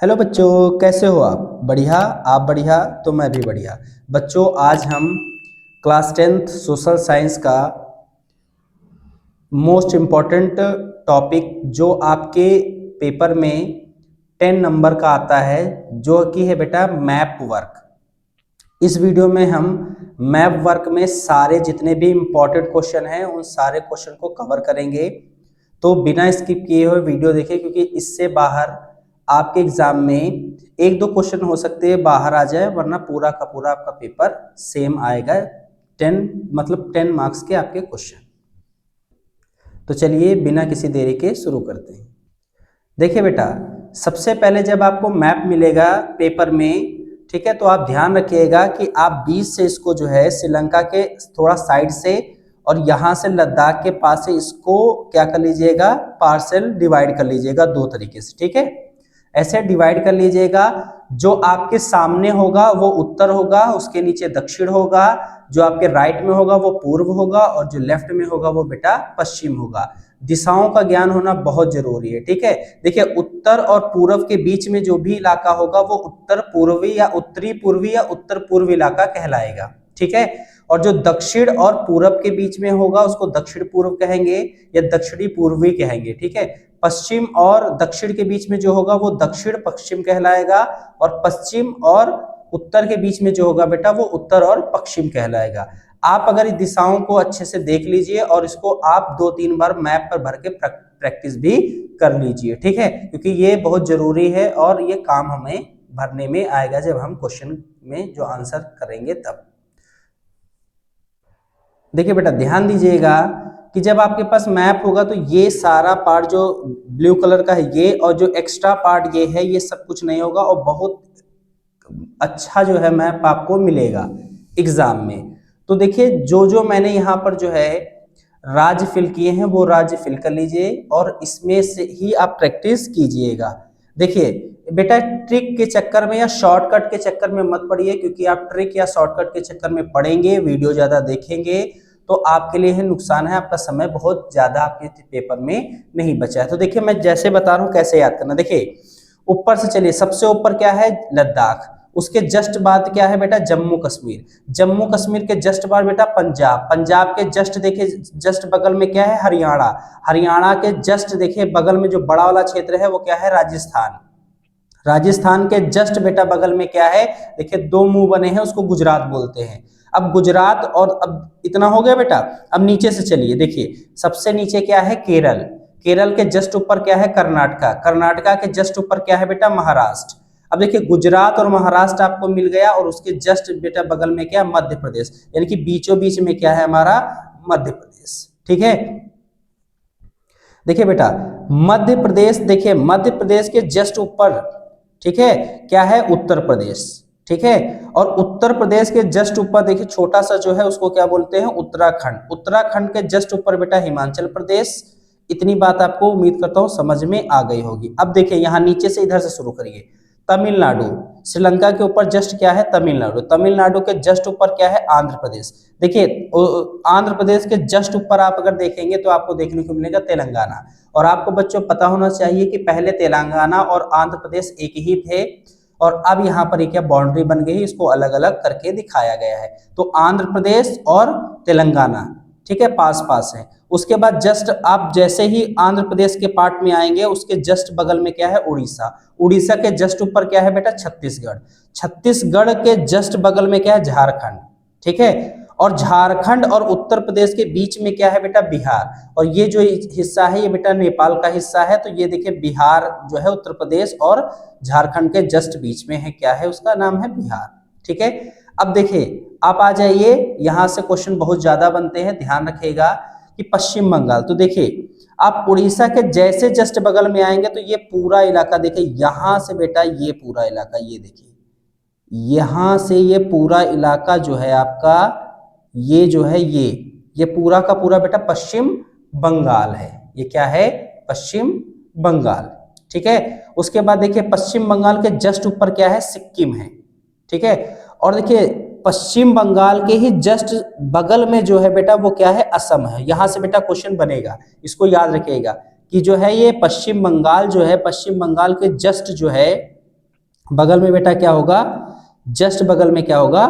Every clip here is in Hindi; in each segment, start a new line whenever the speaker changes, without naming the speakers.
हेलो बच्चों, कैसे हो आप? बढ़िया। आप बढ़िया तो मैं भी बढ़िया। बच्चों, आज हम क्लास 10th सोशल साइंस का मोस्ट इम्पॉर्टेंट टॉपिक जो आपके पेपर में 10 नंबर का आता है, जो कि है बेटा मैप वर्क। इस वीडियो में हम मैप वर्क में सारे जितने भी इम्पॉर्टेंट क्वेश्चन हैं उन सारे क्वेश्चन को कवर करेंगे। तो बिना स्किप किए हुए वीडियो देखें, क्योंकि इससे बाहर आपके एग्जाम में एक दो क्वेश्चन हो सकते हैं बाहर आ जाए, वरना पूरा का पूरा आपका पेपर सेम आएगा। 10 मार्क्स के आपके क्वेश्चन। तो चलिए बिना किसी देरी के शुरू करते हैं। देखिए बेटा, सबसे पहले जब आपको मैप मिलेगा पेपर में, ठीक है, तो आप ध्यान रखिएगा कि आप बीच से इसको जो है श्रीलंका के थोड़ा साइड से और यहाँ से लद्दाख के पास से इसको क्या कर लीजिएगा, पार्सल डिवाइड कर लीजिएगा दो तरीके से। ठीक है, ऐसे डिवाइड कर लीजिएगा। जो आपके सामने होगा वो उत्तर होगा, उसके नीचे दक्षिण होगा, जो आपके राइट में होगा वो पूर्व होगा, और जो लेफ्ट में होगा वो बेटा पश्चिम होगा। दिशाओं का ज्ञान होना बहुत जरूरी है। ठीक है, देखिए उत्तर और पूर्व के बीच में जो भी इलाका होगा वो उत्तर पूर्वी या उत्तरी पूर्वी या उत्तर पूर्व इलाका कहलाएगा। ठीक है, और जो दक्षिण और पूरब के बीच में होगा उसको दक्षिण पूर्व कहेंगे या दक्षिणी पूर्वी कहेंगे। ठीक है, पश्चिम और दक्षिण के बीच में जो होगा वो दक्षिण पश्चिम कहलाएगा, और पश्चिम और उत्तर के बीच में जो होगा बेटा वो उत्तर और पश्चिम कहलाएगा। आप अगर इस दिशाओं को अच्छे से देख लीजिए और इसको आप 2-3 बार मैप पर भर के प्रैक्टिस भी कर लीजिए। ठीक है, क्योंकि ये बहुत जरूरी है और ये काम हमें भरने में आएगा जब हम क्वेश्चन में जो आंसर करेंगे तब। देखिए बेटा, ध्यान दीजिएगा कि जब आपके पास मैप होगा तो ये सारा पार्ट जो ब्लू कलर का है ये, और जो एक्स्ट्रा पार्ट ये है, ये सब कुछ नहीं होगा, और बहुत अच्छा जो है मैप आपको मिलेगा एग्जाम में। तो देखिए जो जो मैंने यहाँ पर जो है राज्य फिल किए हैं वो राज्य फिल कर लीजिए, और इसमें से ही आप प्रैक्टिस कीजिएगा। देखिए बेटा, ट्रिक के चक्कर में या शॉर्टकट के चक्कर में मत पड़िए, क्योंकि आप ट्रिक या शॉर्टकट के चक्कर में पढ़ेंगे, वीडियो ज्यादा देखेंगे तो आपके लिए है नुकसान है, आपका समय बहुत ज्यादा आपके पेपर में नहीं बचा है। तो देखिए मैं जैसे बता रहा हूँ कैसे याद करना। देखिए ऊपर से चलिए, सबसे ऊपर क्या है, लद्दाख। उसके जस्ट बाद क्या है बेटा, जम्मू कश्मीर। जम्मू कश्मीर के जस्ट बाद बेटा पंजाब। पंजाब के जस्ट देखिए जस्ट बगल में क्या है, हरियाणा। हरियाणा के जस्ट देखिए बगल में जो बड़ा वाला क्षेत्र है वो क्या है, राजस्थान। राजस्थान के जस्ट बेटा बगल में क्या है, देखिए दो मुंह बने हैं, उसको गुजरात बोलते हैं। अब गुजरात, और अब इतना हो गया बेटा। अब नीचे से चलिए, देखिए सबसे नीचे क्या है, केरल। केरल के जस्ट ऊपर क्या है, कर्नाटका। कर्नाटका के जस्ट ऊपर क्या है बेटा, महाराष्ट्र। अब देखिए गुजरात और महाराष्ट्र आपको मिल गया, और उसके जस्ट बेटा बगल में क्या है, मध्य प्रदेश। यानी कि बीचों बीच में क्या है हमारा, मध्य प्रदेश। ठीक है, देखिए बेटा मध्य प्रदेश, देखिए मध्य प्रदेश के जस्ट ऊपर ठीक है क्या है, उत्तर प्रदेश। ठीक है, और उत्तर प्रदेश के जस्ट ऊपर देखिए छोटा सा जो है उसको क्या बोलते हैं, उत्तराखंड। उत्तराखंड के जस्ट ऊपर बेटा हिमाचल प्रदेश। इतनी बात आपको उम्मीद करता हूं समझ में आ गई होगी। अब देखिए यहाँ नीचे से इधर से शुरू करिए, तमिलनाडु। श्रीलंका के ऊपर जस्ट क्या है, तमिलनाडु। तमिलनाडु के जस्ट ऊपर क्या है, आंध्र प्रदेश। देखिए आंध्र प्रदेश के जस्ट ऊपर आप अगर देखेंगे तो आपको देखने को मिलेगा तेलंगाना। और आपको बच्चों पता होना चाहिए कि पहले तेलंगाना और आंध्र प्रदेश एक ही थे, और अब यहाँ पर क्या बाउंड्री बन गई, इसको अलग अलग करके दिखाया गया है। तो आंध्र प्रदेश और तेलंगाना ठीक है पास पास है। उसके बाद जस्ट आप जैसे ही आंध्र प्रदेश के पार्ट में आएंगे उसके जस्ट बगल में क्या है, उड़ीसा। उड़ीसा के जस्ट ऊपर क्या है बेटा, छत्तीसगढ़। छत्तीसगढ़ के जस्ट बगल में क्या है, झारखंड। ठीक है, और झारखंड और उत्तर प्रदेश के बीच में क्या है बेटा, बिहार। और ये जो हिस्सा है ये बेटा नेपाल का हिस्सा है। तो ये देखिए बिहार जो है उत्तर प्रदेश और झारखंड के जस्ट बीच में है, क्या है उसका नाम है, बिहार। ठीक है, अब देखिए आप आ जाइए, यहां से क्वेश्चन बहुत ज्यादा बनते हैं, ध्यान रखिएगा कि पश्चिम बंगाल। तो देखिए आप उड़ीसा के जैसे जस्ट बगल में आएंगे तो ये पूरा इलाका देखिए, यहां से बेटा ये पूरा इलाका, ये देखिए यहां से ये पूरा इलाका जो है आपका, ये जो है ये पूरा का पूरा बेटा पश्चिम बंगाल है। ये क्या है, पश्चिम बंगाल। ठीक है, उसके बाद देखिए पश्चिम बंगाल के जस्ट ऊपर क्या है, सिक्किम है। ठीक है, और देखिए पश्चिम बंगाल के ही जस्ट बगल में जो है बेटा वो क्या है, असम है। यहां से बेटा क्वेश्चन बनेगा, इसको याद रखिएगा कि जो है ये पश्चिम बंगाल जो है, पश्चिम बंगाल के जस्ट जो है बगल में बेटा क्या होगा, जस्ट बगल में क्या होगा,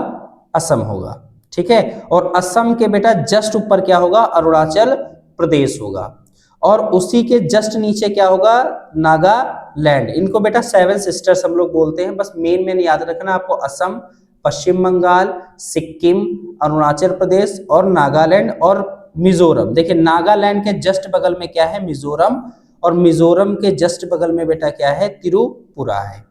असम होगा। ठीक है, और असम के बेटा जस्ट ऊपर क्या होगा, अरुणाचल प्रदेश होगा, और उसी के जस्ट नीचे क्या होगा, नागालैंड। इनको बेटा सेवन सिस्टर्स हम लोग बोलते हैं। बस मेन याद रखना आपको, असम, पश्चिम बंगाल, सिक्किम, अरुणाचल प्रदेश और नागालैंड और मिजोरम। देखिए नागालैंड के जस्ट बगल में क्या है, मिजोरम, और मिजोरम के जस्ट बगल में बेटा क्या है, त्रिपुरा है।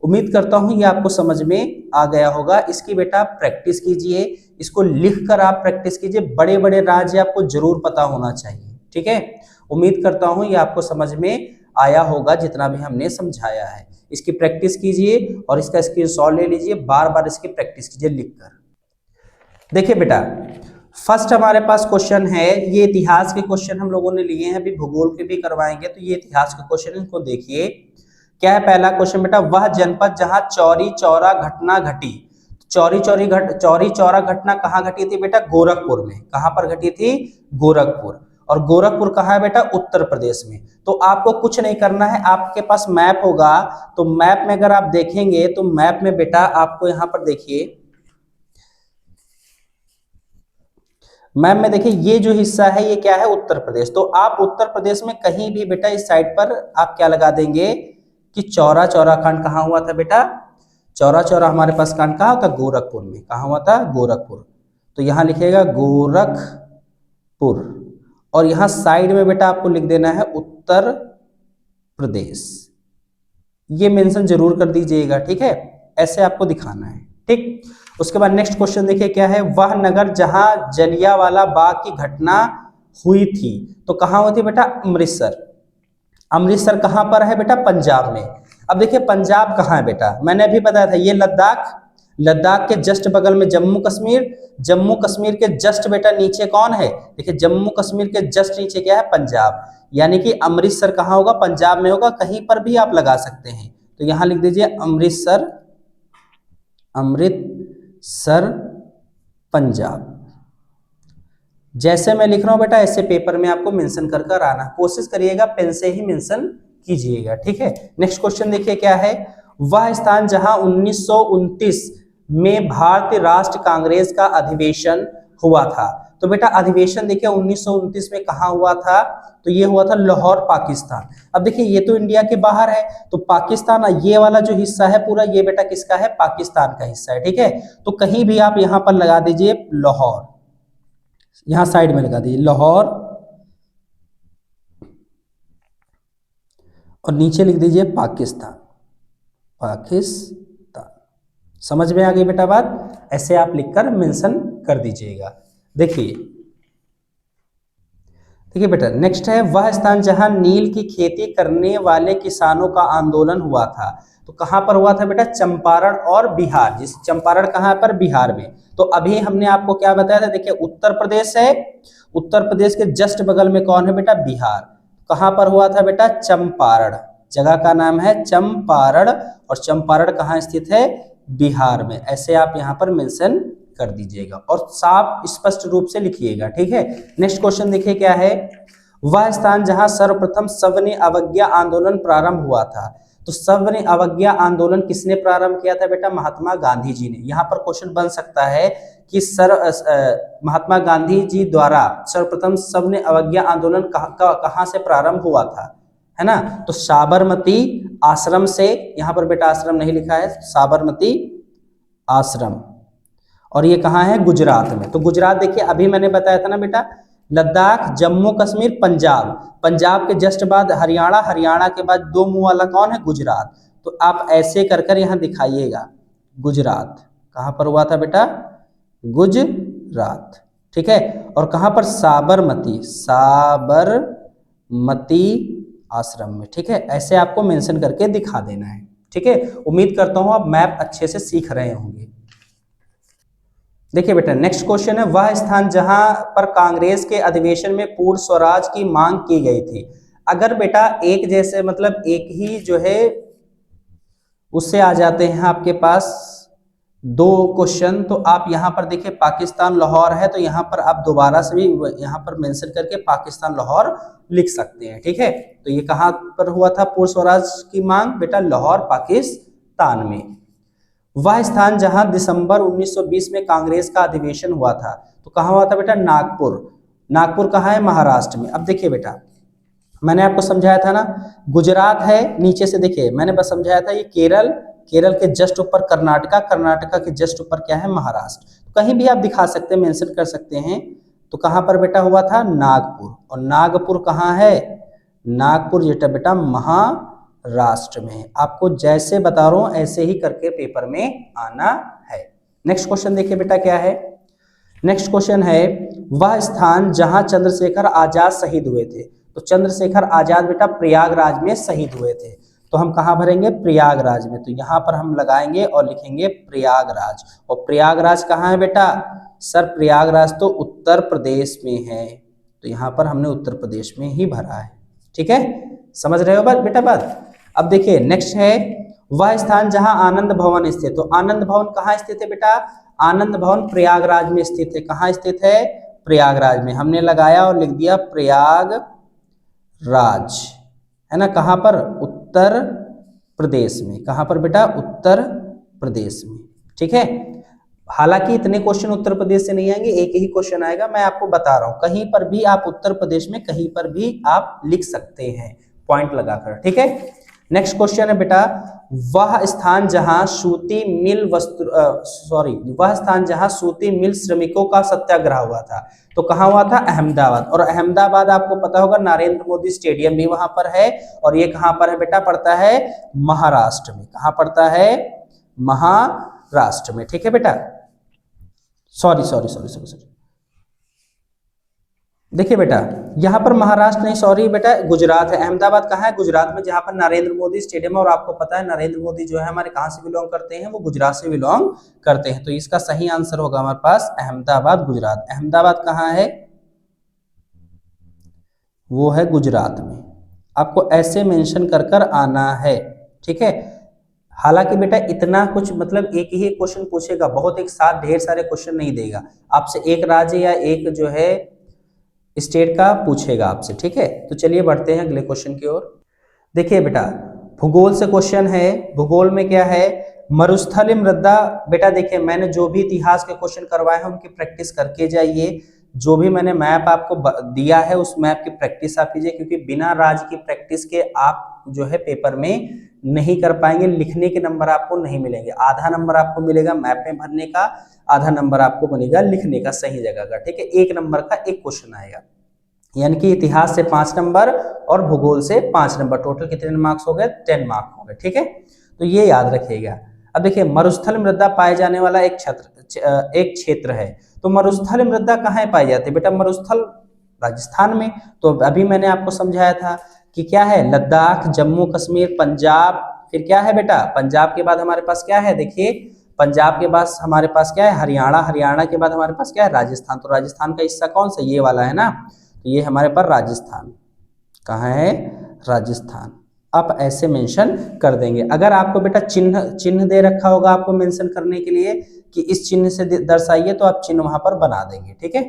उम्मीद करता हूं ये आपको समझ में आ गया होगा। इसकी बेटा प्रैक्टिस कीजिए, इसको लिखकर आप प्रैक्टिस कीजिए। बड़े बड़े राज्य आपको जरूर पता होना चाहिए। ठीक है, उम्मीद करता हूं ये आपको समझ में आया होगा जितना भी हमने समझाया है। इसकी प्रैक्टिस कीजिए और इसका स्क्रीनशॉट ले लीजिए, बार बार इसकी प्रैक्टिस कीजिए लिखकर। देखिए बेटा, फर्स्ट हमारे पास क्वेश्चन है, ये इतिहास के क्वेश्चन हम लोगों ने लिए हैं, अभी भूगोल के भी करवाएंगे, तो ये इतिहास के क्वेश्चन इनको देखिए। क्या है पहला क्वेश्चन बेटा, वह जनपद जहां चौरी चौरा घटना घटी। चौरी चौरा घटना कहाँ घटी थी बेटा, गोरखपुर में। कहां पर घटी थी, गोरखपुर। और गोरखपुर कहाँ है बेटा, उत्तर प्रदेश में। तो आपको कुछ नहीं करना है, आपके पास मैप होगा, तो मैप में अगर आप देखेंगे तो मैप में बेटा आपको यहां पर देखिए, मैप में देखिए ये जो हिस्सा है ये क्या है, उत्तर प्रदेश। तो आप उत्तर प्रदेश में कहीं भी बेटा इस साइड पर आप क्या लगा देंगे कि चौरा चौरा कांड कहाँ हुआ था बेटा, चौरा चौरा हमारे पास कांड कहाँ होता, गोरखपुर में। कहाँ हुआ था, गोरखपुर। तो यहां लिखिएगा गोरखपुर, और यहां साइड में बेटा आपको लिख देना है उत्तर प्रदेश। ये मेंशन जरूर कर दीजिएगा। ठीक है, ऐसे आपको दिखाना है। ठीक, उसके बाद नेक्स्ट क्वेश्चन देखिए क्या है, वह नगर जहां जलियांवाला बाग की घटना हुई थी। तो कहां हुई थी बेटा, अमृतसर। अमृतसर कहां पर है बेटा, पंजाब में। अब देखिए पंजाब कहां है बेटा, मैंने अभी बताया था ये लद्दाख, लद्दाख के जस्ट बगल में जम्मू कश्मीर, जम्मू कश्मीर के जस्ट बेटा नीचे कौन है, देखिए जम्मू कश्मीर के जस्ट नीचे क्या है, पंजाब। यानी कि अमृतसर कहां होगा, पंजाब में होगा। कहीं पर भी आप लगा सकते हैं, तो यहां लिख दीजिए अमृतसर, अमृतसर पंजाब। जैसे मैं लिख रहा हूं बेटा ऐसे पेपर में आपको मेंशन कर कर आना, कोशिश करिएगा पेन से ही मेंशन कीजिएगा। ठीक है, नेक्स्ट क्वेश्चन देखिए क्या है, वह स्थान जहां 1929 में भारतीय राष्ट्र कांग्रेस का अधिवेशन हुआ था। तो बेटा अधिवेशन देखिए 1929 में कहां हुआ था, तो ये हुआ था लाहौर, पाकिस्तान। अब देखिए ये तो इंडिया के बाहर है, तो पाकिस्तान, ये वाला जो हिस्सा है पूरा ये बेटा किसका है, पाकिस्तान का हिस्सा है। ठीक है, तो कहीं भी आप यहां पर लगा दीजिए लाहौर, यहां साइड में लगा दीजिए लाहौर, और नीचे लिख दीजिए पाकिस्तान, पाकिस्तान। समझ में आ गई बेटा बात, ऐसे आप लिखकर मेंशन कर दीजिएगा। देखिए देखिए बेटा नेक्स्ट है, वह स्थान जहां नील की खेती करने वाले किसानों का आंदोलन हुआ था। तो कहां पर हुआ था बेटा, चंपारण और बिहार। जिस चंपारण कहां पर, बिहार में। तो अभी हमने आपको क्या बताया था, देखिए उत्तर प्रदेश है, उत्तर प्रदेश के जस्ट बगल में कौन है बेटा, बिहार। कहां पर हुआ था बेटा, चंपारण। जगह का नाम है चंपारण, और चंपारण कहां स्थित है, बिहार में। ऐसे आप यहां पर मेंशन कर दीजिएगा और साफ स्पष्ट रूप से लिखिएगा। ठीक है, नेक्स्ट क्वेश्चन देखिए क्या है, वह स्थान जहां सर्वप्रथम सविनय अवज्ञा आंदोलन प्रारंभ हुआ था। तो सविनय अवज्ञा आंदोलन किसने प्रारंभ किया था बेटा, महात्मा गांधी जी ने। यहां पर क्वेश्चन बन सकता है कि महात्मा गांधी जी द्वारा सर्वप्रथम सविनय अवज्ञा आंदोलन कहां से प्रारंभ हुआ था, है ना। तो साबरमती आश्रम से, यहां पर बेटा आश्रम नहीं लिखा है, साबरमती आश्रम। और ये कहाँ है, गुजरात में। तो गुजरात देखिए अभी मैंने बताया था ना बेटा, लद्दाख, जम्मू कश्मीर, पंजाब, पंजाब के जस्ट बाद हरियाणा, हरियाणा के बाद दो मुंह वाला कौन है, गुजरात। तो आप ऐसे कर कर यहाँ दिखाइएगा, गुजरात कहाँ पर हुआ था बेटा, गुजरात। ठीक है, और कहाँ पर, साबरमती, साबरमती आश्रम में। ठीक है, ऐसे आपको मेंशन करके दिखा देना है। ठीक है, उम्मीद करता हूं आप मैप अच्छे से सीख रहे होंगे। देखिए बेटा नेक्स्ट क्वेश्चन है, वह स्थान जहां पर कांग्रेस के अधिवेशन में पूर्ण स्वराज की मांग की गई थी। अगर बेटा एक जैसे मतलब एक ही जो है उससे आ जाते हैं आपके पास दो क्वेश्चन, तो आप यहां पर देखिए पाकिस्तान लाहौर है, तो यहां पर आप दोबारा से भी यहां पर मेंशन करके पाकिस्तान लाहौर लिख सकते हैं। ठीक है, तो ये कहां पर हुआ था पूर्ण स्वराज की मांग बेटा, लाहौर, पाकिस्तान। 93। वह स्थान जहां दिसंबर 1920 में कांग्रेस का अधिवेशन हुआ था, तो कहाँ हुआ था बेटा? नागपुर। नागपुर कहाँ है? महाराष्ट्र में। अब देखिए बेटा, मैंने आपको समझाया था ना, गुजरात है नीचे से, देखिए मैंने बस समझाया था, ये केरल, केरल के जस्ट ऊपर कर्नाटका, कर्नाटका के जस्ट ऊपर क्या है? महाराष्ट्र। तो कहीं भी आप दिखा सकते हैं, मेंशन कर सकते हैं। तो कहाँ पर बेटा हुआ था? नागपुर। और नागपुर कहाँ है? नागपुर जेटा बेटा महाराष्ट्र में। आपको जैसे बता रहा हूं ऐसे ही करके पेपर में आना है। नेक्स्ट क्वेश्चन देखिए बेटा क्या है। नेक्स्ट क्वेश्चन है, वह स्थान जहां चंद्रशेखर आजाद शहीद हुए थे। तो चंद्रशेखर आजाद बेटा प्रयागराज में शहीद हुए थे, तो हम कहां भरेंगे? प्रयागराज में। तो यहां पर हम लगाएंगे और लिखेंगे प्रयागराज। और प्रयागराज कहां है बेटा? सर प्रयागराज तो उत्तर प्रदेश में है, तो यहां पर हमने उत्तर प्रदेश में ही भरा है। ठीक है, समझ रहे हो बात बेटा बात? अब देखिए नेक्स्ट है, वह स्थान जहां आनंद भवन स्थित। तो आनंद भवन कहाँ स्थित है बेटा? आनंद भवन प्रयागराज में स्थित है। कहाँ स्थित है? प्रयागराज में। हमने लगाया और लिख दिया प्रयागराज, है ना? कहाँ पर? उत्तर प्रदेश में। कहाँ पर बेटा? उत्तर प्रदेश में। ठीक है, हालांकि इतने क्वेश्चन उत्तर प्रदेश से नहीं आएंगे, एक ही क्वेश्चन आएगा, मैं आपको बता रहा हूं। कहीं पर भी आप उत्तर प्रदेश में कहीं पर भी आप लिख सकते हैं पॉइंट लगाकर। ठीक है, नेक्स्ट क्वेश्चन है बेटा, वह स्थान जहां सूती मिल श्रमिकों का सत्याग्रह हुआ था, तो कहां हुआ था? अहमदाबाद। और अहमदाबाद आपको पता होगा नरेंद्र मोदी स्टेडियम भी वहां पर है। और ये कहां पर है बेटा? पड़ता है महाराष्ट्र में। कहां पड़ता है? महाराष्ट्र में। ठीक है बेटा, सॉरी, देखिए बेटा यहां पर महाराष्ट्र नहीं, सॉरी बेटा गुजरात है। अहमदाबाद कहाँ है? गुजरात में, जहां पर नरेंद्र मोदी स्टेडियम है। और आपको पता है नरेंद्र मोदी जो है हमारे कहां से बिलोंग करते हैं? वो गुजरात से बिलोंग करते हैं। तो इसका सही आंसर होगा हमारे पास अहमदाबाद, गुजरात। अहमदाबाद कहाँ है? वो है गुजरात में। आपको ऐसे मेंशन कर कर आना है। ठीक है, हालांकि बेटा इतना कुछ मतलब एक ही क्वेश्चन पूछेगा, बहुत एक साथ ढेर सारे क्वेश्चन नहीं देगा आपसे, एक राज्य या एक जो है स्टेट का पूछेगा आपसे। ठीक है, तो चलिए बढ़ते हैं अगले क्वेश्चन की ओर। देखिए बेटा भूगोल से क्वेश्चन है। भूगोल में क्या है? मरुस्थलीय मृदा। बेटा देखिए मैंने जो भी इतिहास के क्वेश्चन करवाए हैं उनकी प्रैक्टिस करके जाइए। जो भी मैंने मैप आपको दिया है उस मैप की प्रैक्टिस आप कीजिए, क्योंकि बिना राज्य की प्रैक्टिस के आप जो है पेपर में नहीं कर पाएंगे। लिखने के नंबर आपको नहीं मिलेंगे। आधा नंबर आपको मिलेगा मैप में भरने का, आधा नंबर आपको मिलेगा लिखने का सही जगह का। ठीक है, एक नंबर का एक क्वेश्चन आएगा, यानी कि इतिहास से 5 नंबर और भूगोल से 5 नंबर। टोटल कितने मार्क्स हो गए? 10 मार्क्स हो गए। ठीक है, तो ये याद रखिएगा। अब देखिए मरुस्थल मृदा पाए जाने वाला एक क्षेत्र है। तो मरुस्थल मृदा कहाँ पाई जाती है बेटा? मरुस्थल राजस्थान में। तो अभी मैंने आपको समझाया था कि क्या है? लद्दाख, जम्मू कश्मीर, पंजाब, फिर क्या है बेटा? पंजाब के बाद हमारे पास क्या है? देखिए पंजाब के बाद हमारे पास क्या है? हरियाणा, हरियाणा के बाद हमारे पास क्या है? राजस्थान। तो राजस्थान का हिस्सा कौन सा? ये वाला है ना, तो ये हमारे पास राजस्थान। कहाँ है? राजस्थान। आप ऐसे मेंशन कर देंगे। अगर आपको बेटा चिन्ह दे रखा होगा आपको मेंशन करने के लिए कि इस चिन्ह से दर्शाइए, तो आप चिन्ह वहां पर बना देंगे। ठीक है,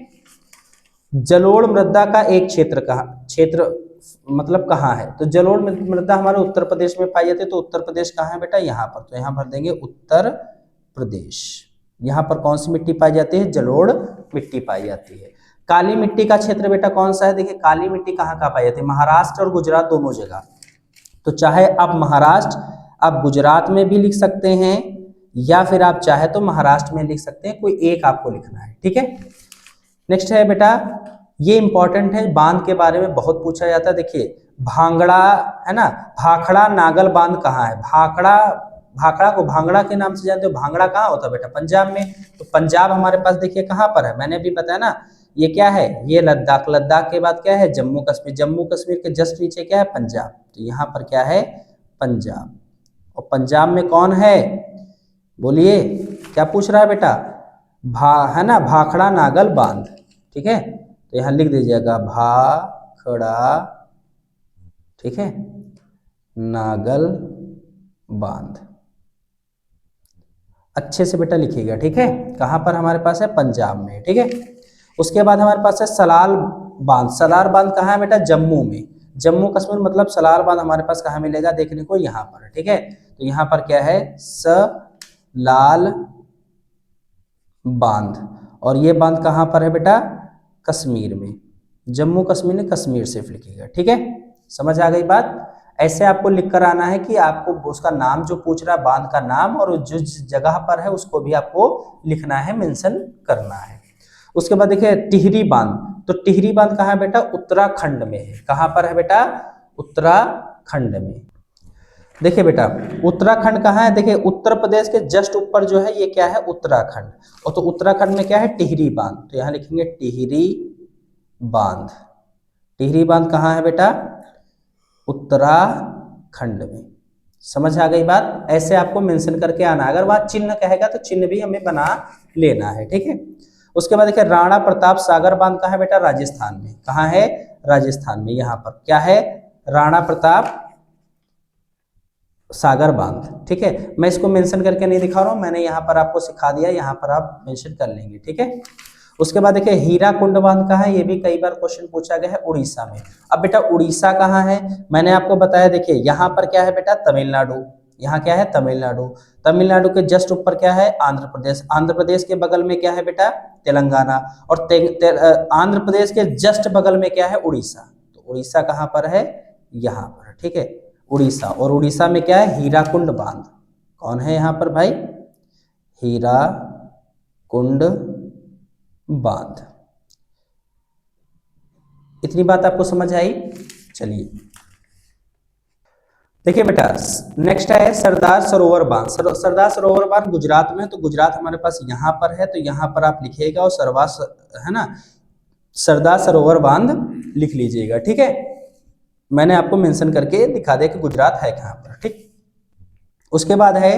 जलोढ़ मृदा का एक क्षेत्र मतलब कहाँ है? तो जलोढ़ मृदा हमारे उत्तर प्रदेश में पाई जाती है। तो उत्तर प्रदेश कहाँ है बेटा? यहाँ पर। तो यहाँ भर देंगे उत्तर प्रदेश। यहाँ पर कौन सी मिट्टी पाई जाती है? जलोढ़ मिट्टी पाई जाती है। काली मिट्टी का क्षेत्र बेटा कौन सा है? देखिए काली मिट्टी कहाँ पाई जाती है? महाराष्ट्र और गुजरात दोनों जगह। तो चाहे आप महाराष्ट्र, आप गुजरात में भी लिख सकते हैं, या फिर आप चाहे तो महाराष्ट्र में लिख सकते हैं, कोई एक आपको लिखना है। ठीक है, नेक्स्ट है बेटा, ये इंपॉर्टेंट है, बांध के बारे में बहुत पूछा जाता है। देखिए भांगड़ा है ना, भाखड़ा नागल बांध कहाँ है? भाखड़ा को भांगड़ा के नाम से जानते हो। भांगड़ा कहाँ होता है बेटा? पंजाब में। तो पंजाब हमारे पास देखिए कहाँ पर है? मैंने भी बताया ना, ये क्या है? ये लद्दाख। लद्दाख के बाद क्या है? जम्मू कश्मीर। जम्मू कश्मीर के जस्ट नीचे क्या है? पंजाब। तो यहाँ पर क्या है? पंजाब। और पंजाब में कौन है? बोलिए क्या पूछ रहा है बेटा? है ना, भाखड़ा नागल बांध। ठीक है, तो यहाँ लिख दीजिएगा भाखड़ा, ठीक है, नागल बांध। अच्छे से बेटा लिखिएगा। ठीक है, कहाँ पर हमारे पास है? पंजाब में। ठीक है, उसके बाद हमारे पास है सलाल बांध। सलाल बांध कहाँ है बेटा? जम्मू में। जम्मू कश्मीर मतलब सलाल बांध हमारे पास कहाँ मिलेगा देखने को? यहाँ पर। ठीक है, तो यहाँ पर क्या है, सलाल बांध। और ये बांध कहाँ पर है बेटा, कश्मीर में, जम्मू कश्मीर में, कश्मीर सिर्फ लिखिएगा, ठीक है। समझ आ गई बात। ऐसे आपको लिख कर आना है कि आपको उसका नाम जो पूछ रहा है, बांध का नाम, और जो जगह पर है उसको भी आपको लिखना है, मेंशन करना है। उसके बाद देखिए टिहरी बांध। तो टिहरी बांध कहाँ है बेटा, उत्तराखंड में है। कहाँ पर है बेटा, उत्तराखंड में। देखिए बेटा उत्तराखंड कहाँ है, देखिए उत्तर प्रदेश के जस्ट ऊपर जो है ये क्या है, उत्तराखंड। और तो उत्तराखंड में क्या है, टिहरी बांध। तो यहाँ लिखेंगे टिहरी बांध। टिहरी बांध कहाँ है बेटा, उत्तराखंड में। समझ आ गई बात। ऐसे आपको मेंशन करके आना। अगर वहां चिन्ह कहेगा तो चिन्ह भी हमें बना लेना है, ठीक है। उसके बाद देखिए राणा प्रताप सागर बांध कहाँ है बेटा, राजस्थान में। कहाँ है, राजस्थान में। यहाँ पर क्या है, राणा प्रताप सागर बांध, ठीक है। मैं इसको मेंशन करके नहीं दिखा रहा हूं, मैंने यहाँ पर आपको सिखा दिया, यहाँ पर आप मेंशन कर लेंगे, ठीक है। उसके बाद देखिए हीराकुंड बांध कहाँ है, ये भी कई बार क्वेश्चन पूछा गया है, उड़ीसा में। अब बेटा उड़ीसा कहाँ है, मैंने आपको बताया, देखिए यहाँ पर क्या है बेटा, तमिलनाडु। यहाँ क्या है, तमिलनाडु। तमिलनाडु के जस्ट ऊपर क्या है, आंध्र प्रदेश। आंध्र प्रदेश के बगल में क्या है बेटा, तेलंगाना। और आंध्र प्रदेश के जस्ट बगल में क्या है, उड़ीसा। तो उड़ीसा कहाँ पर है, यहाँ पर, ठीक है, उड़ीसा। और उड़ीसा में क्या है, हीराकुंड बांध। कौन है यहाँ पर भाई, हीराकुंड बांध। इतनी बात आपको समझ आई। चलिए देखिए बेटा नेक्स्ट है सरदार सरोवर बांध। सरदार सरोवर बांध गुजरात में है, तो गुजरात हमारे पास यहाँ पर है, तो यहाँ पर आप लिखिएगा और है ना, सरदार सरोवर बांध लिख लीजिएगा, ठीक है। मैंने आपको मेंशन करके दिखा दिया कि गुजरात है कहाँ पर, ठीक। उसके बाद है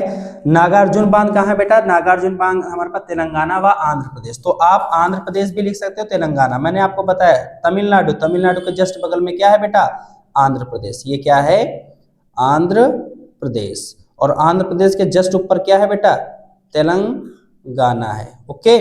नागार्जुन बांध। कहाँ है बेटा, नागार्जुन बांध हमारे पास तेलंगाना व आंध्र प्रदेश। तो आप आंध्र प्रदेश भी लिख सकते हो, तेलंगाना। मैंने आपको बताया तमिलनाडु। तमिलनाडु के जस्ट बगल में क्या है बेटा, आंध्र प्रदेश। ये क्या है, आंध्र प्रदेश। और आंध्र प्रदेश के जस्ट ऊपर क्या है बेटा, तेलंगाना है, ओके।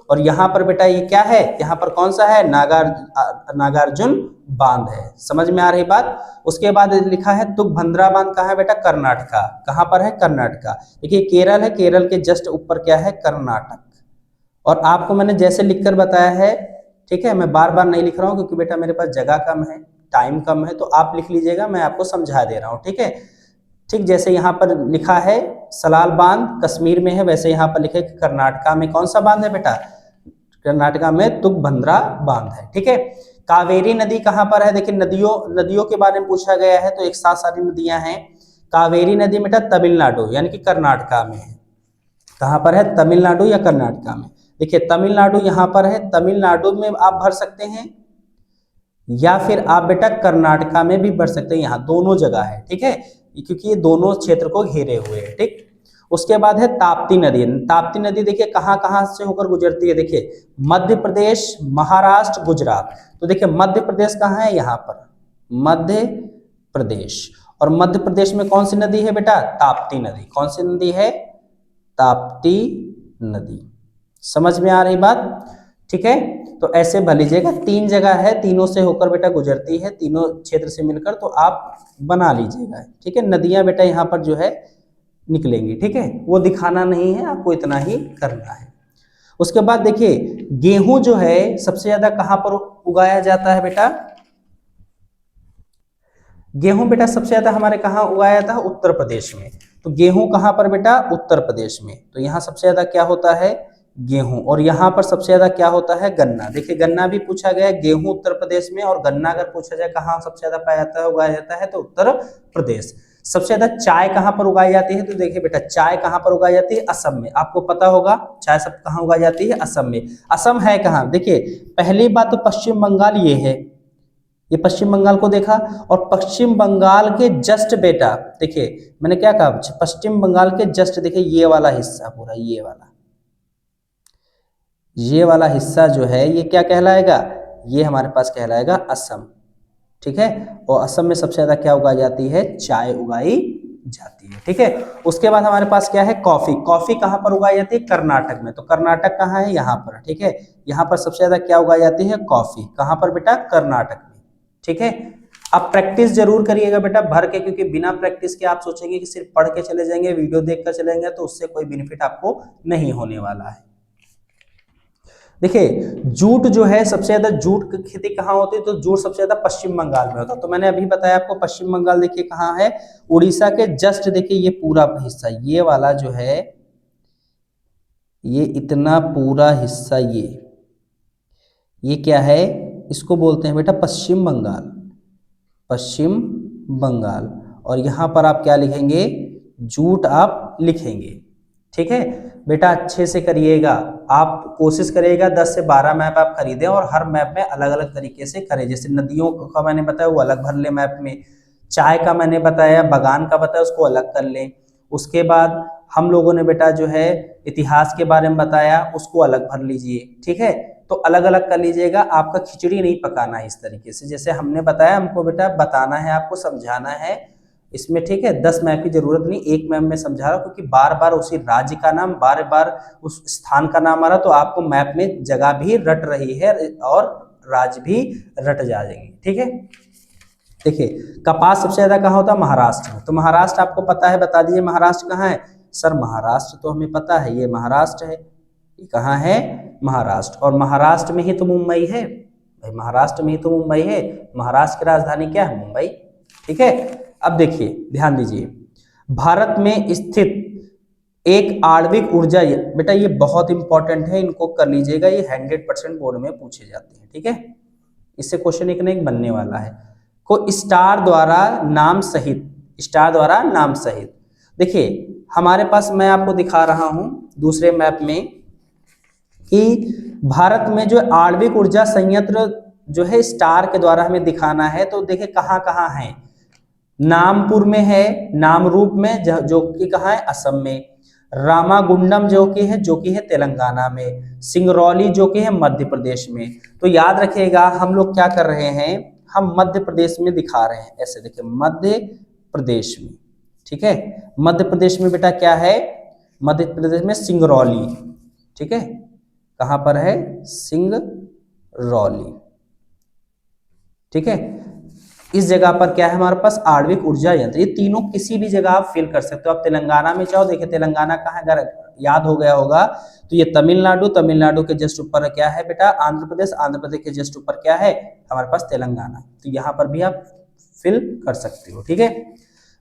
और यहाँ पर बेटा ये क्या है, यहाँ पर कौन सा है, नागार्जुन बांध है। समझ में आ रही बात। उसके बाद लिखा है तुंगभद्रा बांध। कहाँ है बेटा, कर्नाटका। कहाँ पर है, कर्नाटका। देखिए केरल है, केरल के जस्ट ऊपर क्या है, कर्नाटक। और आपको मैंने जैसे लिखकर बताया है, ठीक है, मैं बार बार नहीं लिख रहा हूँ क्योंकि बेटा मेरे पास जगह कम है, टाइम कम है, तो आप लिख लीजिएगा, मैं आपको समझा दे रहा हूँ, ठीक है। ठीक जैसे यहाँ पर लिखा है सलाल बांध कश्मीर में है, वैसे यहाँ पर लिखे कर्नाटका में कौन सा बांध है बेटा, कर्नाटका में तुंगभद्रा बांध है, ठीक है। कावेरी नदी कहाँ पर है, देखिए नदियों के बारे में पूछा गया है, तो एक साथ सारी नदियां हैं। कावेरी नदी बेटा तमिलनाडु यानी कि कर्नाटका में है। कहाँ पर है, तमिलनाडु या कर्नाटका में। देखिए तमिलनाडु यहाँ पर है, तमिलनाडु में आप भर सकते हैं, या फिर आप बेटा कर्नाटका में भी भर सकते हैं, यहाँ दोनों जगह है, ठीक है, क्योंकि ये दोनों क्षेत्र को घेरे हुए हैं, ठीक। उसके बाद है ताप्ती नदी। ताप्ती नदी देखिए कहाँ कहाँ से होकर गुजरती है, देखिए मध्य प्रदेश, महाराष्ट्र, गुजरात। तो देखिए मध्य प्रदेश कहाँ है, यहाँ पर मध्य प्रदेश। और मध्य प्रदेश में कौन सी नदी है बेटा, ताप्ती नदी। कौन सी नदी है, ताप्ती नदी। समझ में आ रही बात, ठीक है। तो ऐसे भर लीजिएगा, 3 जगह है, तीनों से होकर बेटा गुजरती है, तीनों क्षेत्र से मिलकर, तो आप बना लीजिएगा, ठीक है। नदियां बेटा यहाँ पर जो है निकलेंगी, ठीक है, वो दिखाना नहीं है, आपको इतना ही करना है। उसके बाद देखिए गेहूं जो है सबसे ज्यादा कहां पर उगाया जाता है बेटा, गेहूं बेटा सबसे ज्यादा हमारे कहां उगाया जाता है, उत्तर प्रदेश में। तो गेहूं कहां पर बेटा, उत्तर प्रदेश में। तो यहाँ सबसे ज्यादा क्या होता है, गेहूं। और यहाँ पर सबसे ज्यादा क्या होता है, गन्ना। देखिए गन्ना भी पूछा गया, गेहूं उत्तर प्रदेश में, और गन्ना अगर पूछा जाए कहाँ सबसे ज्यादा पाया जाता है, उगाया जाता है, तो उत्तर प्रदेश। सबसे ज्यादा चाय कहाँ पर उगाई जाती है, तो देखिए बेटा चाय कहाँ पर उगाई जाती है, असम में। आपको पता होगा चाय सब कहाँ उगाई जाती है, असम में। असम है कहाँ, देखिए पहली बात तो पश्चिम बंगाल ये है, ये पश्चिम बंगाल को देखा। और पश्चिम बंगाल के जस्ट बेटा देखिए मैंने क्या कहा, पश्चिम बंगाल के जस्ट देखिए ये वाला हिस्सा पूरा, ये वाला हिस्सा जो है ये क्या कहलाएगा, ये हमारे पास कहलाएगा असम, ठीक है। और असम में सबसे ज्यादा क्या उगाई जाती है, चाय उगाई जाती है, ठीक है। उसके बाद हमारे पास क्या है, कॉफी। कॉफी कहाँ पर उगाई जाती है, कर्नाटक में। तो कर्नाटक कहाँ है, यहाँ पर, ठीक है। यहाँ पर सबसे ज्यादा क्या उगाई जाती है, कॉफी। कहाँ पर बेटा, कर्नाटक में, ठीक है। आप प्रैक्टिस जरूर करिएगा बेटा भर के, क्योंकि बिना प्रैक्टिस के आप सोचेंगे कि सिर्फ पढ़ के चले जाएंगे, वीडियो देख कर चले जाएंगे, तो उससे कोई बेनिफिट आपको नहीं होने वाला है। देखिए जूट जो है, सबसे ज्यादा जूट की खेती कहाँ होती है, तो जूट सबसे ज्यादा पश्चिम बंगाल में होता है। तो मैंने अभी बताया आपको पश्चिम बंगाल देखिए कहाँ है, उड़ीसा के जस्ट देखिए ये पूरा हिस्सा, ये वाला जो है, ये इतना पूरा हिस्सा, ये क्या है, इसको बोलते हैं बेटा पश्चिम बंगाल, पश्चिम बंगाल। और यहाँ पर आप क्या लिखेंगे, जूट आप लिखेंगे। ठीक है बेटा, अच्छे से करिएगा, आप कोशिश करिएगा 10 से 12 मैप आप खरीदें और हर मैप में अलग अलग तरीके से करें। जैसे नदियों का मैंने बताया वो अलग भर ले मैप में, चाय का मैंने बताया, बागान का बताया, उसको अलग कर लें। उसके बाद हम लोगों ने बेटा जो है इतिहास के बारे में बताया, उसको अलग भर लीजिए। ठीक है, तो अलग अलग कर लीजिएगा, आपका खिचड़ी नहीं पकाना है इस तरीके से। जैसे हमने बताया, हमको बेटा बताना है, आपको समझाना है इसमें। ठीक है, 10 मैप की जरूरत नहीं, एक मैप में समझा रहा हूं, क्योंकि बार बार उसी राज्य का नाम, बार बार उस स्थान का नाम आ रहा, तो आपको मैप में जगह भी रट रही है और राज्य भी रट जाएंगे। ठीक है, देखिए कपास सबसे ज्यादा कहाँ होता है, महाराष्ट्र में। तो महाराष्ट्र आपको पता है, बता दीजिए महाराष्ट्र कहाँ है। सर महाराष्ट्र तो हमें पता है, ये महाराष्ट्र है। ये कहाँ है, महाराष्ट्र। और महाराष्ट्र में ही तो मुंबई है भाई, महाराष्ट्र में ही तो मुंबई है। महाराष्ट्र की राजधानी क्या है, मुंबई। ठीक है, अब देखिए ध्यान दीजिए, भारत में स्थित एक आणविक ऊर्जा, बेटा ये बहुत इंपॉर्टेंट है, इनको कर लीजिएगा, ये 100% बोर्ड में पूछे जाते हैं। ठीक है, इससे क्वेश्चन एक न एक बनने वाला है। को स्टार द्वारा नाम सहित, स्टार द्वारा नाम सहित, देखिए हमारे पास, मैं आपको दिखा रहा हूं दूसरे मैप में कि भारत में जो आणविक ऊर्जा संयंत्र जो है स्टार के द्वारा हमें दिखाना है। तो देखिए कहाँ कहाँ है, नामपुर में है, नामरूप में जो कि कहाँ है, असम में। रामागुंडम जो कि है तेलंगाना में। सिंगरौली जो कि है मध्य प्रदेश में। तो याद रखिएगा हम लोग क्या कर रहे हैं, हम मध्य प्रदेश में दिखा रहे हैं, ऐसे देखिए मध्य प्रदेश में। ठीक है, मध्य प्रदेश में बेटा क्या है, मध्य प्रदेश में सिंगरौली। ठीक है, कहां पर है, सिंगरौली। ठीक है, इस जगह पर क्या है हमारे पास, आणविक ऊर्जा यंत्र। ये तीनों किसी भी जगह आप फिल कर सकते हो। आप तेलंगाना में चाहो, देखिए तेलंगाना कहाँ है, अगर याद हो गया होगा तो ये तमिलनाडु, तमिलनाडु के जस्ट ऊपर क्या है बेटा, आंध्र प्रदेश, आंध्र प्रदेश के जस्ट ऊपर क्या है हमारे पास, तेलंगाना। तो यहाँ पर भी आप फिल कर सकते हो। ठीक है,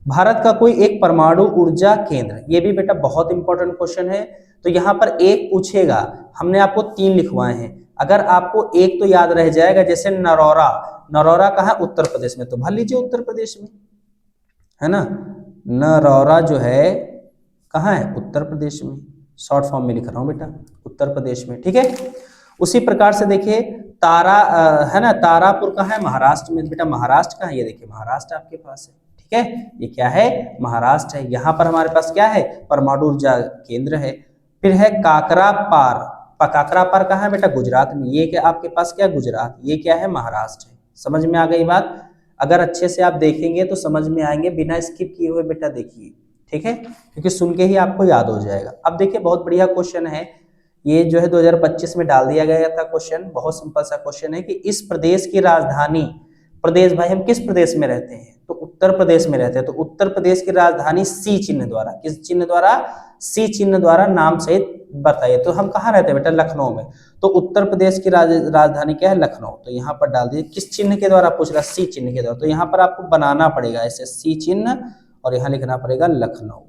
भारत का कोई एक परमाणु ऊर्जा केंद्र, ये भी बेटा बहुत इंपॉर्टेंट क्वेश्चन है। तो यहाँ पर एक पूछेगा, हमने आपको 3 लिखवाए हैं, अगर आपको एक तो याद रह जाएगा, जैसे नरौरा, नरौरा कहाँ, उत्तर प्रदेश में, तो भर लीजिए उत्तर प्रदेश में, है ना। नरौरा जो है कहाँ है, उत्तर प्रदेश में। शॉर्ट फॉर्म में लिख रहा हूँ बेटा, उत्तर प्रदेश में। ठीक है, उसी प्रकार से देखिए तारा है ना, तारापुर कहाँ है, महाराष्ट्र में। बेटा महाराष्ट्र कहाँ है, ये देखिए महाराष्ट्र आपके पास है। ठीक है, ये क्या है, महाराष्ट्र है। यहाँ पर हमारे पास क्या है, परमाणु ऊर्जा केंद्र है। फिर है काकरापार, काकरापार कहाँ है बेटा, गुजरात में। ये क्या आपके पास क्या, गुजरात। ये क्या है, महाराष्ट्र है। समझ में आ गई बात, अगर अच्छे से आप देखेंगे तो समझ में आएंगे, बिना स्किप किए हुए बेटा देखिए। ठीक है, क्योंकि सुन के ही आपको याद हो जाएगा। अब देखिए बहुत बढ़िया क्वेश्चन है, ये जो है 2025 में डाल दिया गया था क्वेश्चन। बहुत सिंपल सा क्वेश्चन है कि इस प्रदेश की राजधानी, प्रदेश भाई हम किस प्रदेश में रहते हैं, तो उत्तर प्रदेश में रहते हैं। तो उत्तर प्रदेश की राजधानी सी चिन्ह द्वारा, किस चिन्ह द्वारा, सी चिन्ह द्वारा नाम सहित बताइए। तो हम कहाँ रहते हैं बेटा, लखनऊ में। तो उत्तर प्रदेश की राजधानी क्या है, लखनऊ। तो यहाँ पर डाल दीजिए, किस चिन्ह के द्वारा पूछ रहा, सी चिन्ह के द्वारा। तो यहाँ पर आपको बनाना पड़ेगा ऐसे सी चिन्ह, और यहाँ लिखना पड़ेगा लखनऊ।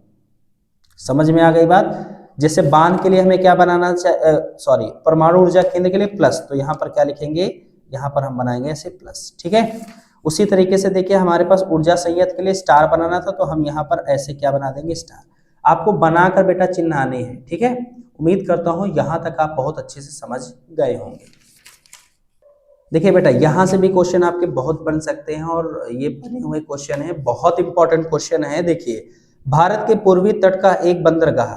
समझ में आ गई बात। जैसे बांध के लिए हमें क्या बनाना, सॉरी परमाणु ऊर्जा केंद्र के लिए प्लस, तो यहाँ पर क्या लिखेंगे, यहाँ पर हम बनाएंगे ऐसे प्लस। ठीक है, उसी तरीके से देखिए हमारे पास ऊर्जा संयंत्र के लिए स्टार बनाना था, तो हम यहाँ पर ऐसे क्या बना देंगे, स्टार। आपको बनाकर बेटा चिन्ह आने हैं। ठीक है, उम्मीद करता हूँ यहाँ तक आप बहुत अच्छे से समझ गए होंगे। देखिए बेटा यहाँ से भी क्वेश्चन आपके बहुत बन सकते हैं, और ये बने हुए क्वेश्चन है, बहुत इंपॉर्टेंट क्वेश्चन है। देखिए भारत के पूर्वी तट का एक बंदरगाह,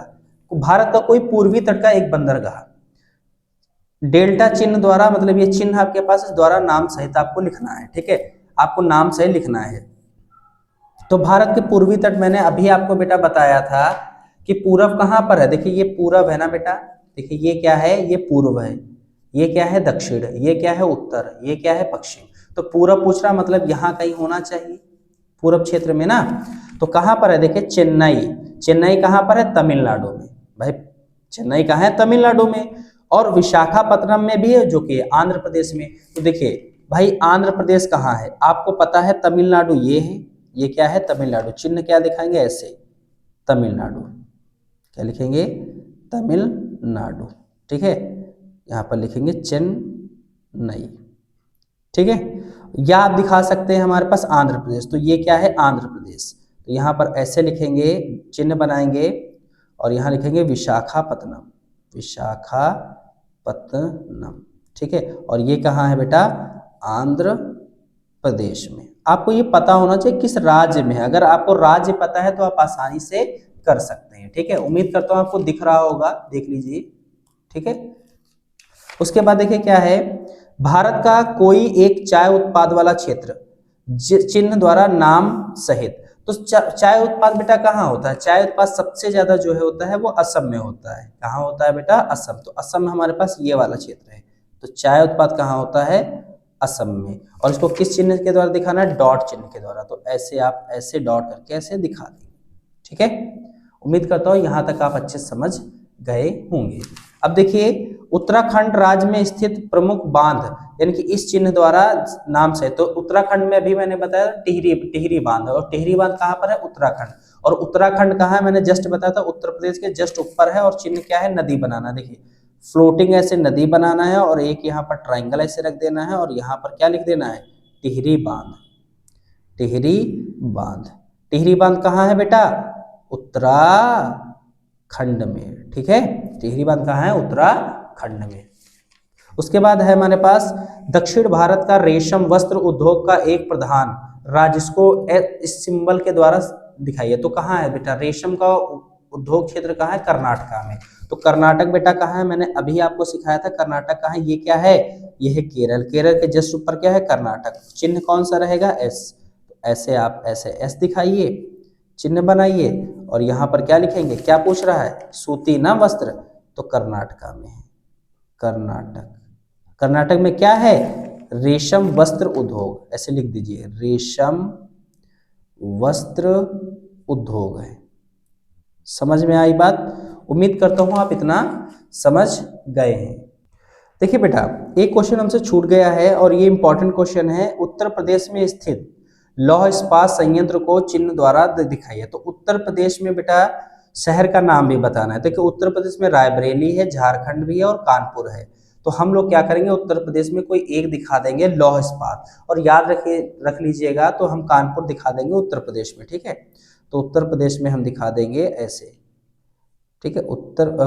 भारत का कोई पूर्वी तट का एक बंदरगाह, डेल्टा चिन्ह द्वारा, मतलब ये चिन्ह आपके पास, इस द्वारा नाम सहित आपको लिखना है। ठीक है, आपको नाम सहित लिखना है। तो भारत के पूर्वी तट, मैंने अभी आपको बेटा बताया था कि पूरब कहाँ पर है। देखिए ये पूरब है ना बेटा, देखिए ये क्या है, ये पूर्व है, ये क्या है दक्षिण, ये क्या है उत्तर, ये क्या है पश्चिम। तो पूरब पूछ रहा, मतलब यहाँ कहीं होना चाहिए पूरब क्षेत्र में ना। तो कहाँ पर है, देखिए चेन्नई, चेन्नई कहाँ पर है, तमिलनाडु में। भाई चेन्नई कहाँ है, तमिलनाडु में। और विशाखापत्तनम में भी है, जो कि आंध्र प्रदेश में। तो देखिए भाई आंध्र प्रदेश कहाँ है, आपको पता है तमिलनाडु ये है, ये क्या है, तमिलनाडु। चिन्ह क्या दिखाएंगे, ऐसे तमिलनाडु, क्या लिखेंगे, तमिलनाडु, ठीक है। यहाँ पर लिखेंगे चेन्नई, ठीक है। या आप दिखा सकते हैं हमारे पास आंध्र प्रदेश, तो ये क्या है, आंध्र प्रदेश। तो यहाँ पर ऐसे लिखेंगे, चिन्ह बनाएंगे और यहाँ लिखेंगे विशाखापत्तनम, विशाखापत्तनम, ठीक है। और ये कहाँ है बेटा, आंध्र प्रदेश में। आपको ये पता होना चाहिए किस राज्य में है। अगर आपको राज्य पता है तो आप आसानी से कर सकते हैं, ठीक है। उम्मीद करता हूँ आपको दिख रहा होगा, देख लीजिए, ठीक है। उसके बाद देखिए क्या है, भारत का कोई एक चाय उत्पाद वाला क्षेत्र चिन्ह द्वारा नाम सहित। तो चाय उत्पाद बेटा कहाँ होता है, चाय उत्पाद सबसे ज्यादा जो है होता है वो असम में होता है। कहाँ होता है बेटा, असम। तो असम में हमारे पास ये वाला क्षेत्र है। तो चाय उत्पाद कहाँ होता है, असम में। और इसको किस चिन्ह के द्वारा दिखाना है, डॉट चिन्ह के द्वारा। तो ऐसे आप ऐसे डॉट करके ऐसे दिखा देंगे, ठीक है। उम्मीद करता हूँ यहाँ तक आप अच्छे समझ गए होंगे। अब देखिए उत्तराखंड राज्य में स्थित प्रमुख बांध, यानी कि इस चिन्ह द्वारा नाम से। तो उत्तराखंड में अभी मैंने बताया टिहरी बांध, और टिहरी बांध कहाँ पर है, उत्तराखंड। और उत्तराखंड कहाँ है, मैंने जस्ट बताया था उत्तर प्रदेश के जस्ट ऊपर है। और चिन्ह क्या है, नदी बनाना। देखिए फ्लोटिंग ऐसे नदी बनाना है, और एक यहाँ पर ट्राइंगल ऐसे रख देना है, और यहाँ पर क्या लिख देना है, टिहरी बांध, टिहरी बांध। टिहरी बांध कहाँ है बेटा, उत्तराखंड में, ठीक है। टिहरी बांध कहाँ है, उत्तराखंड में। उसके बाद है हमारे पास दक्षिण भारत का रेशम वस्त्र उद्योग का एक प्रधान राज्य, इसको इस सिंबल के द्वारा दिखाइए। तो कहाँ है बेटा, रेशम का उद्योग क्षेत्र कहाँ है, कर्नाटका में। तो कर्नाटक बेटा कहाँ है, मैंने अभी आपको सिखाया था कर्नाटक कहाँ है, ये क्या है, ये है केरल। केरल के जस्ट ऊपर क्या है, कर्नाटक। चिन्ह कौन सा रहेगा, एस। तो ऐसे आप ऐसे एस दिखाइए, चिन्ह बनाइए, और यहाँ पर क्या लिखेंगे, क्या पूछ रहा है, सूती ना वस्त्र। तो कर्नाटका में है, कर्नाटक। कर्नाटक में क्या है, रेशम वस्त्र उद्योग, ऐसे लिख दीजिए, रेशम वस्त्र उद्योग है। समझ में आई बात। उम्मीद करता हूं आप इतना समझ गए हैं। देखिए बेटा एक क्वेश्चन हमसे छूट गया है, और ये इंपॉर्टेंट क्वेश्चन है। उत्तर प्रदेश में स्थित लौह इस्पात संयंत्र को चिन्ह द्वारा दिखाइए। तो उत्तर प्रदेश में बेटा शहर का नाम भी बताना है। देखिए उत्तर प्रदेश में रायबरेली है, झारखंड भी है, और कानपुर है। तो हम लोग क्या करेंगे, उत्तर प्रदेश में कोई एक दिखा देंगे लौह इस्पात, और याद रख लीजिएगा, तो हम कानपुर दिखा देंगे उत्तर प्रदेश में, ठीक है। तो उत्तर प्रदेश में हम दिखा देंगे ऐसे, ठीक है।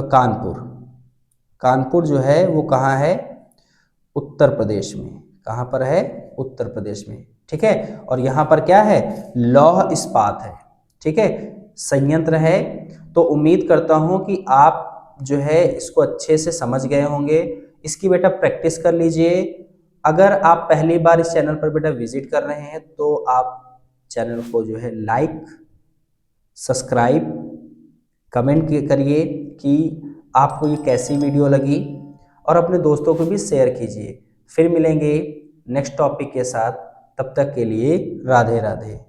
कानपुर, कानपुर जो है वो कहाँ है, उत्तर प्रदेश में। कहाँ पर है, उत्तर प्रदेश में, ठीक है। और यहाँ पर क्या है, लौह इस्पात है, ठीक है, संयंत्र है। तो उम्मीद करता हूँ कि आप जो है इसको अच्छे से समझ गए होंगे। इसकी बेटा प्रैक्टिस कर लीजिए। अगर आप पहली बार इस चैनल पर बेटा विजिट कर रहे हैं तो आप चैनल को जो है लाइक, सब्सक्राइब, कमेंट करिए कि आपको ये कैसी वीडियो लगी, और अपने दोस्तों को भी शेयर कीजिए। फिर मिलेंगे नेक्स्ट टॉपिक के साथ, तब तक के लिए राधे राधे।